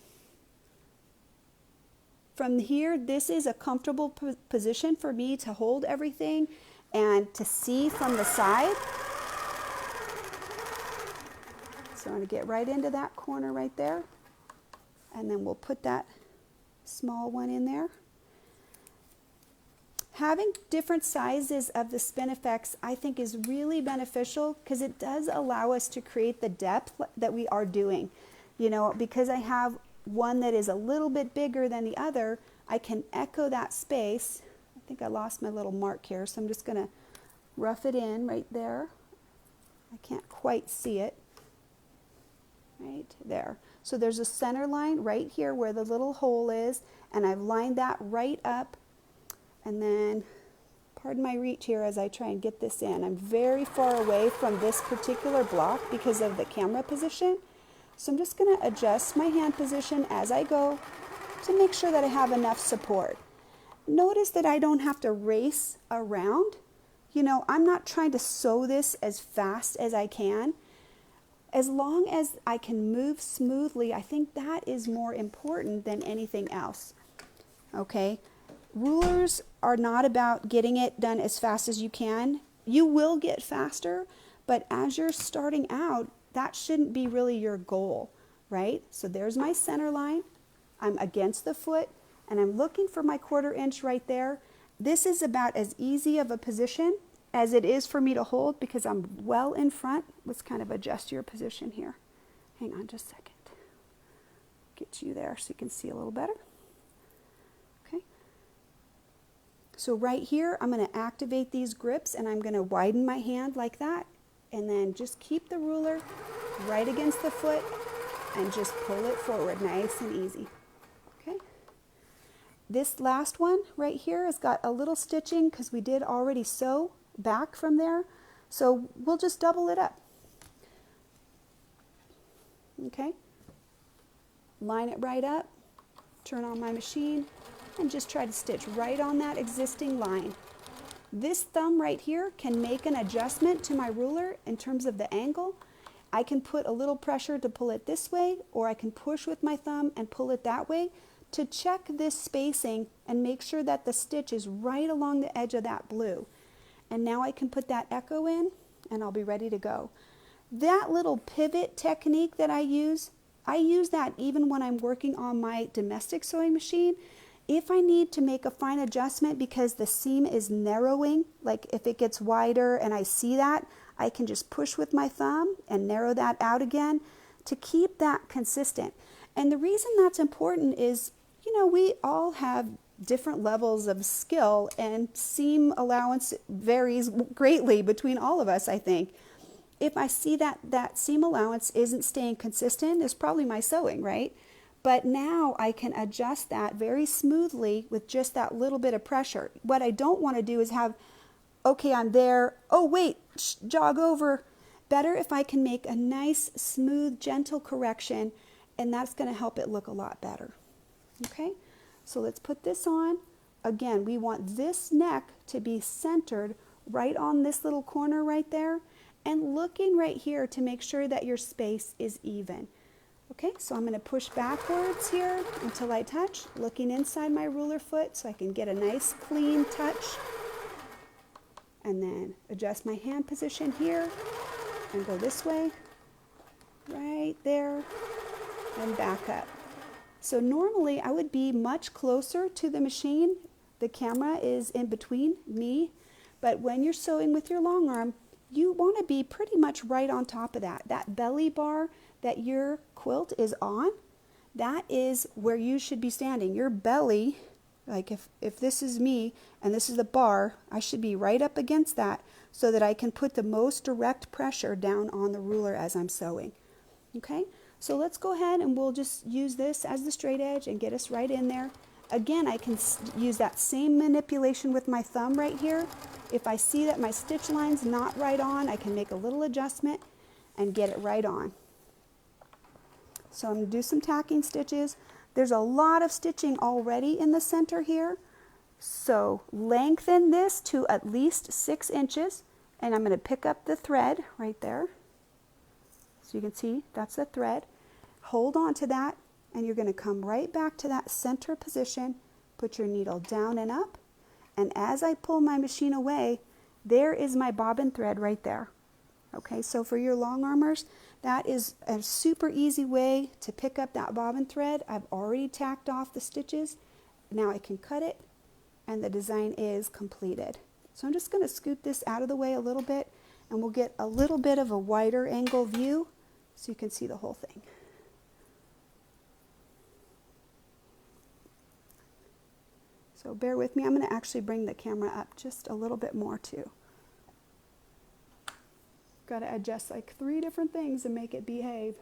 From here, this is a comfortable position for me to hold everything and to see from the side. So I'm going to get right into that corner right there. And then we'll put that small one in there. Having different sizes of the spin effects I think is really beneficial because it does allow us to create the depth that we are doing. You know, because I have one that is a little bit bigger than the other, I can echo that space. I think I lost my little mark here, so I'm just going to rough it in right there. I can't quite see it. Right there. So there's a center line right here where the little hole is, and I've lined that right up, and then Pardon my reach here as I try and get this in. I'm very far away from this particular block because of the camera position. So I'm just going to adjust my hand position as I go to make sure that I have enough support. Notice that I don't have to race around. You know, I'm not trying to sew this as fast as I can. As long as I can move smoothly, I think that is more important than anything else. Okay? Rulers are not about getting it done as fast as you can. You will get faster, but as you're starting out, that shouldn't be really your goal, right? So there's my center line. I'm against the foot, and I'm looking for my 1/4 inch right there. This is about as easy of a position as it is for me to hold because I'm well in front. Let's kind of adjust your position here. Hang on just a second. Get you there so you can see a little better. Okay. So right here, I'm going to activate these grips and I'm going to widen my hand like that. And then just keep the ruler right against the foot and just pull it forward nice and easy. Okay. This last one right here has got a little stitching because we did already sew back from there. So we'll just double it up. Okay. Line it right up, turn on my machine, and just try to stitch right on that existing line. This thumb right here can make an adjustment to my ruler in terms of the angle. I can put a little pressure to pull it this way, or I can push with my thumb and pull it that way to check this spacing and make sure that the stitch is right along the edge of that blue. And now I can put that echo in and I'll be ready to go. That little pivot technique that I use that even when I'm working on my domestic sewing machine. If I need to make a fine adjustment because the seam is narrowing, like if it gets wider and I see that, I can just push with my thumb and narrow that out again to keep that consistent. And the reason that's important is, you know, we all have different levels of skill and seam allowance varies greatly between all of us, I think. If I see that seam allowance isn't staying consistent, it's probably my sewing, right? But now I can adjust that very smoothly with just that little bit of pressure. What I don't want to do is have, okay, I'm there, oh wait, jog over. Better if I can make a nice, smooth, gentle correction, and that's going to help it look a lot better. Okay, so let's put this on. Again, we want this neck to be centered right on this little corner right there, and looking right here to make sure that your space is even. Okay, so I'm going to push backwards here until I touch, looking inside my ruler foot so I can get a nice clean touch. And then adjust my hand position here and go this way, right there, and back up. So normally I would be much closer to the machine. The camera is in between me, but when you're sewing with your long arm, you want to be pretty much right on top of that. That belly bar that your quilt is on, that is where you should be standing. Your belly, like if this is me and this is the bar, I should be right up against that so that I can put the most direct pressure down on the ruler as I'm sewing. Okay, so let's go ahead and we'll just use this as the straight edge and get us right in there. Again, I can use that same manipulation with my thumb right here. If I see that my stitch line's not right on, I can make a little adjustment and get it right on. So I'm going to do some tacking stitches. There's a lot of stitching already in the center here. So lengthen this to at least 6 inches, and I'm going to pick up the thread right there. So you can see that's the thread. Hold on to that, and you're going to come right back to that center position. Put your needle down and up, and as I pull my machine away, there is my bobbin thread right there. Okay, so for your long armers, that is a super easy way to pick up that bobbin thread. I've already tacked off the stitches. Now I can cut it, and the design is completed. So I'm just going to scoot this out of the way a little bit, and we'll get a little bit of a wider angle view so you can see the whole thing. So bear with me. I'm going to actually bring the camera up just a little bit more too. Got to adjust like 3 different things and make it behave.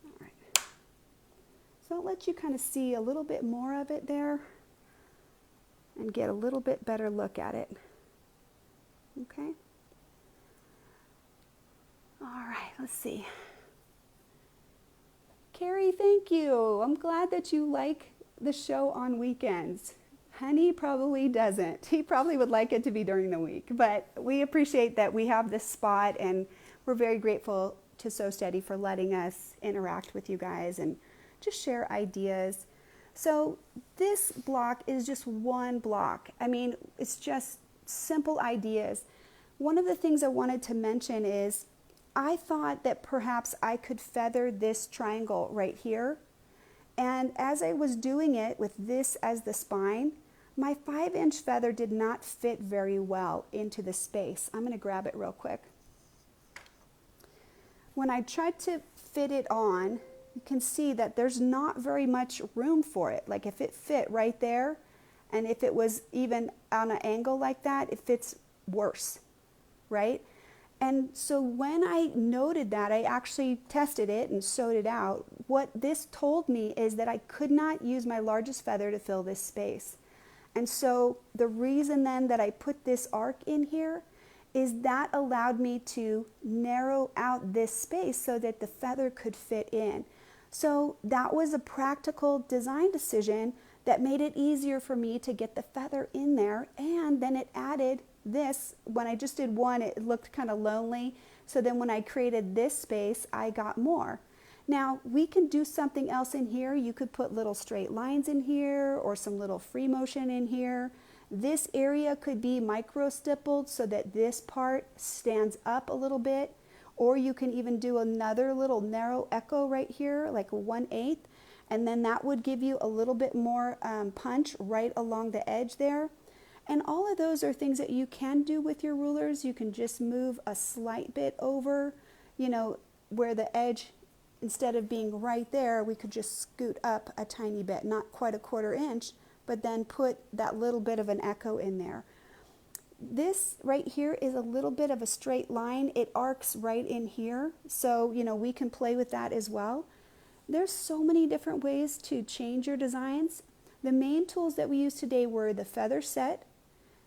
All right. So I'll let you kind of see a little bit more of it there. and get a little bit better look at it. Okay. All right, let's see. Carrie, thank you. I'm glad that you like the show on weekends. Honey probably doesn't. He probably would like it to be during the week, but we appreciate that we have this spot, and we're very grateful to So Steady for letting us interact with you guys and just share ideas. So this block is just one block. I mean, it's just simple ideas. One of the things I wanted to mention is I thought that perhaps I could feather this triangle right here. And as I was doing it with this as the spine, my 5-inch feather did not fit very well into the space. I'm going to grab it real quick. When I tried to fit it on, you can see that there's not very much room for it. Like if it fit right there, and if it was even on an angle like that, it fits worse, right? And so when I noted that, I actually tested it and sewed it out. What this told me is that I could not use my largest feather to fill this space. And so the reason then that I put this arc in here is that allowed me to narrow out this space so that the feather could fit in. So that was a practical design decision that made it easier for me to get the feather in there, and then it added this. When I just did one, it looked kind of lonely. So then when I created this space, I got more. Now we can do something else in here. You could put little straight lines in here or some little free motion in here. This area could be micro stippled so that this part stands up a little bit. Or you can even do another little narrow echo right here, like a 1/8. And then that would give you a little bit more punch right along the edge there. And all of those are things that you can do with your rulers. You can just move a slight bit over, you know, where the edge, instead of being right there, we could just scoot up a tiny bit, not quite a 1/4 inch, but then put that little bit of an echo in there. This right here is a little bit of a straight line. It arcs right in here. So, you know, we can play with that as well. There's so many different ways to change your designs. The main tools that we used today were the feather set,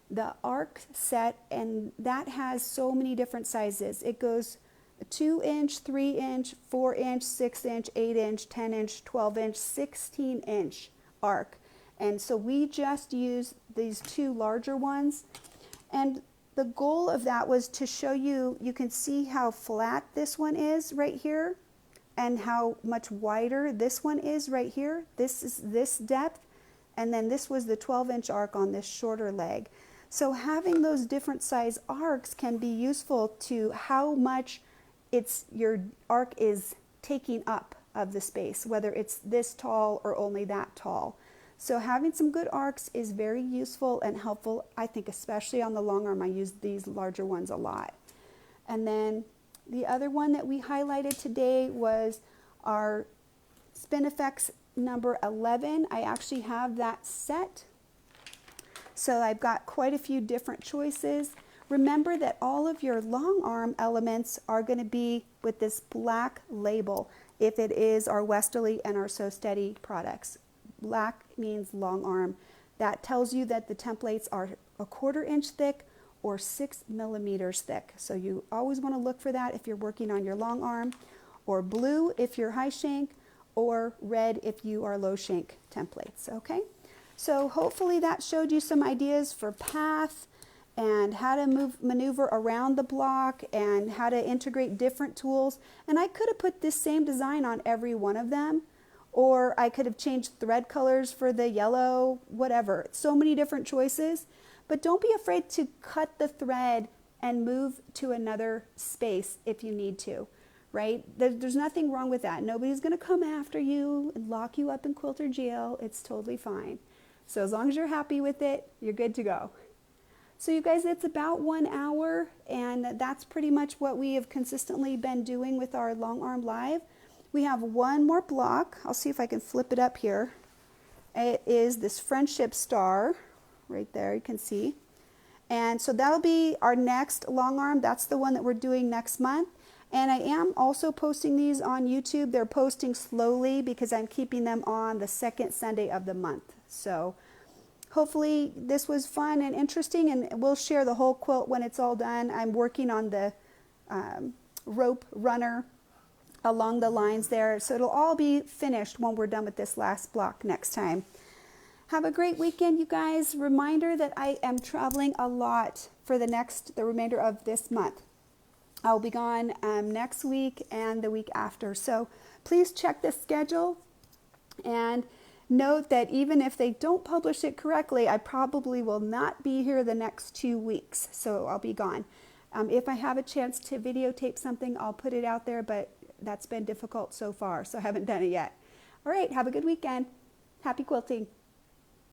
the arc set, and that has so many different sizes. It goes 2-inch, 3-inch, 4-inch, 6-inch, 8-inch, 10-inch, 12-inch, 16-inch arc. And so we just used these two larger ones. And the goal of that was to show you, you can see how flat this one is right here and how much wider this one is right here. This is this depth, and then this was the 12-inch arc on this shorter leg. So having those different size arcs can be useful to how much your arc is taking up of the space, whether it's this tall or only that tall. So having some good arcs is very useful and helpful. I think especially on the long arm, I use these larger ones a lot. And then the other one that we highlighted today was our Spinifex number 11. I actually have that set. So I've got quite a few different choices. Remember that all of your long arm elements are going to be with this black label if it is our Westerly and our So Steady products. Black means long arm. That tells you that the templates are a 1/4 inch thick or 6 millimeters thick. So you always want to look for that if you're working on your long arm, or blue if you're high shank, or red if you are low shank templates. Okay, so hopefully that showed you some ideas for path and how to maneuver around the block and how to integrate different tools. And I could have put this same design on every one of them, or I could have changed thread colors for the yellow, whatever. So many different choices. But don't be afraid to cut the thread and move to another space if you need to, right? There's nothing wrong with that. Nobody's going to come after you and lock you up in quilter jail. It's totally fine. So as long as you're happy with it, you're good to go. So you guys, it's about 1 hour, and that's pretty much what we have consistently been doing with our Long Arm Live. We have one more block. I'll see if I can flip it up here. It is this Friendship Star right there, you can see. And so that'll be our next long arm. That's the one that we're doing next month. And I am also posting these on YouTube. They're posting slowly because I'm keeping them on the second Sunday of the month. So hopefully this was fun and interesting, and we'll share the whole quilt when it's all done. I'm working on the rope runner along the lines there, so it'll all be finished when we're done with this last block next time. Have a great weekend, you guys. Reminder that I am traveling a lot for the remainder of this month. I'll be gone next week and the week after. So please check the schedule and note that even if they don't publish it correctly, I probably will not be here the next 2 weeks. So I'll be gone. If I have a chance to videotape something, I'll put it out there, but that's been difficult so far, so I haven't done it yet. All right, have a good weekend. Happy quilting.